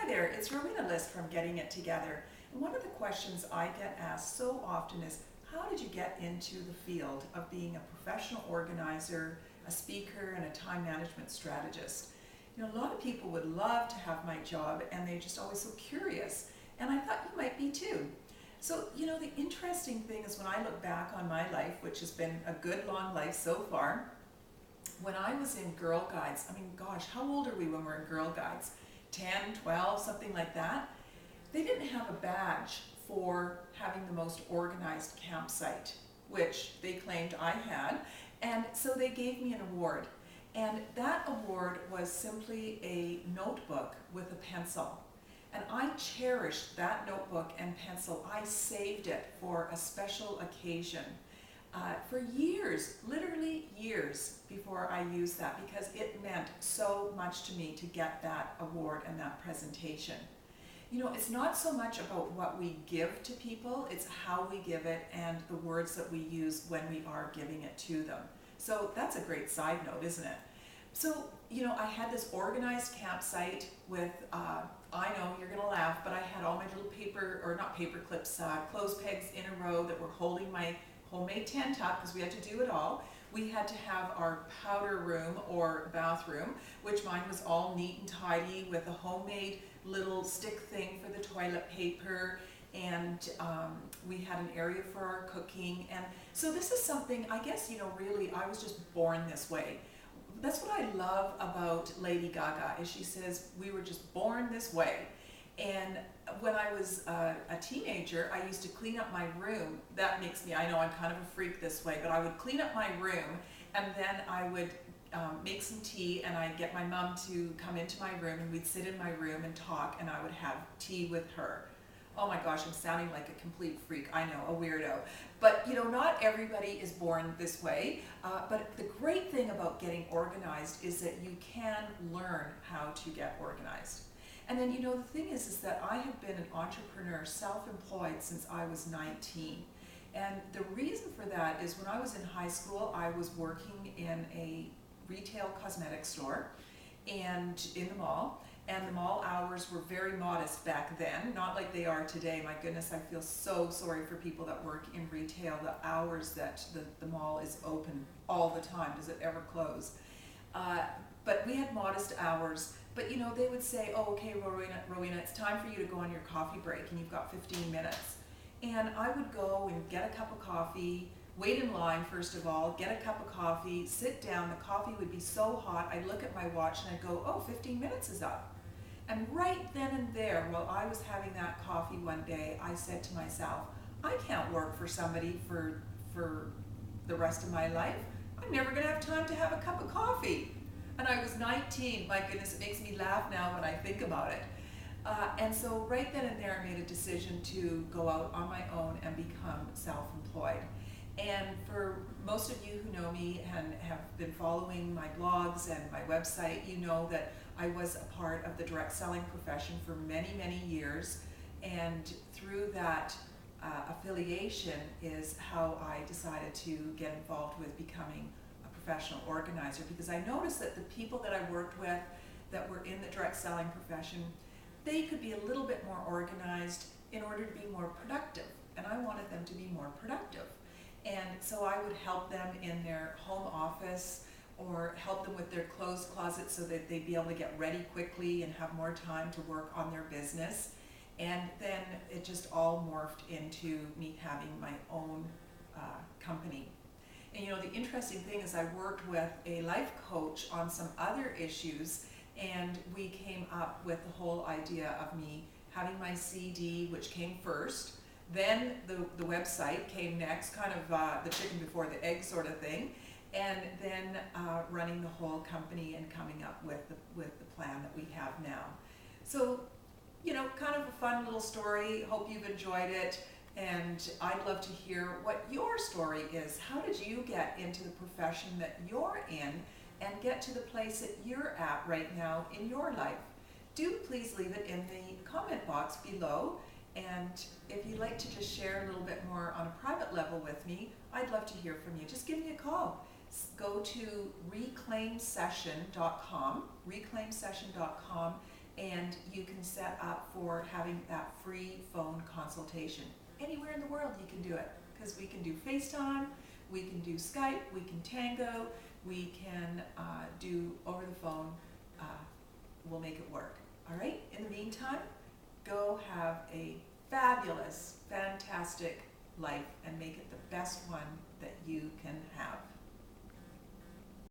there, it's Rowena List from Getting It Together. And one of the questions I get asked so often is, how did you get into the field of being a professional organizer, a speaker, and a time management strategist? You know, a lot of people would love to have my job, and they're just always so curious. And I thought you might be too. So, you know, the interesting thing is when I look back on my life, which has been a good long life so far, when I was in Girl Guides, I mean, gosh, how old are we when we're in Girl Guides? 10, 12, something like that. They didn't have a badge for having the most organized campsite, which they claimed I had. And so they gave me an award. And that award was simply a notebook with a pencil. And I cherished that notebook and pencil. I saved it for a special occasion for years, literally years before I used that, because it meant so much to me to get that award and that presentation. You know, it's not so much about what we give to people, it's how we give it and the words that we use when we are giving it to them. So that's a great side note, isn't it? So, you know, I had this organized campsite with, I know you're going to laugh, but I had all my little paper, or not paper clips, clothes pegs in a row that were holding my homemade tent up, because we had to do it all. We had to have our powder room or bathroom, which mine was all neat and tidy with a homemade little stick thing for the toilet paper, and we had an area for our cooking. And so this is something, I guess, you know, really I was just born this way. That's what I love about Lady Gaga, is she says we were just born this way. And when I was a teenager, I used to clean up my room. That makes me, I know I'm kind of a freak this way, but I would clean up my room, and then I would make some tea, and I'd get my mom to come into my room, and we'd sit in my room and talk, and I would have tea with her. Oh my gosh, I'm sounding like a complete freak, I know, a weirdo. But you know, not everybody is born this way, but the great thing about getting organized is that you can learn how to get organized. And then, you know, the thing is that I have been an entrepreneur, self-employed, since I was 19. And the reason for that is when I was in high school, I was working in a retail cosmetics store and in the mall. And the mall hours were very modest back then, not like they are today. My goodness, I feel so sorry for people that work in retail, the hours that the mall is open all the time. Does it ever close? But we had modest hours. But you know, they would say, oh, okay, Rowena, it's time for you to go on your coffee break, and you've got 15 minutes. And I would go and get a cup of coffee, wait in line first of all, get a cup of coffee, sit down, the coffee would be so hot, I'd look at my watch and I'd go, oh, 15 minutes is up. And right then and there, while I was having that coffee one day, I said to myself, I can't work for somebody for the rest of my life. I'm never gonna have time to have a cup of coffee. And I was 19, my goodness, it makes me laugh now when I think about it. And so right then and there I made a decision to go out on my own and become self-employed. And for most of you who know me and have been following my blogs and my website, you know that I was a part of the direct selling profession for many, many years. And through that affiliation is how I decided to get involved with becoming professional organizer, because I noticed that the people that I worked with that were in the direct selling profession, they could be a little bit more organized in order to be more productive, and I wanted them to be more productive. And so I would help them in their home office or help them with their clothes closet so that they'd be able to get ready quickly and have more time to work on their business. And then it just all morphed into me having my own company. And you know, the interesting thing is I worked with a life coach on some other issues, and we came up with the whole idea of me having my CD, which came first, then the website came next, kind of the chicken before the egg sort of thing, and then running the whole company and coming up with the plan that we have now. So, you know, kind of a fun little story. Hope you've enjoyed it. And I'd love to hear what your story is. How did you get into the profession that you're in and get to the place that you're at right now in your life? Do please leave it in the comment box below. And if you'd like to just share a little bit more on a private level with me, I'd love to hear from you. Just give me a call. Go to reclaimsession.com, and you can set up for having that free phone consultation. Anywhere in the world you can do it, because we can do FaceTime, we can do Skype, we can Tango, we can do over the phone. We'll make it work. All right? In the meantime, go have a fabulous, fantastic life and make it the best one that you can have.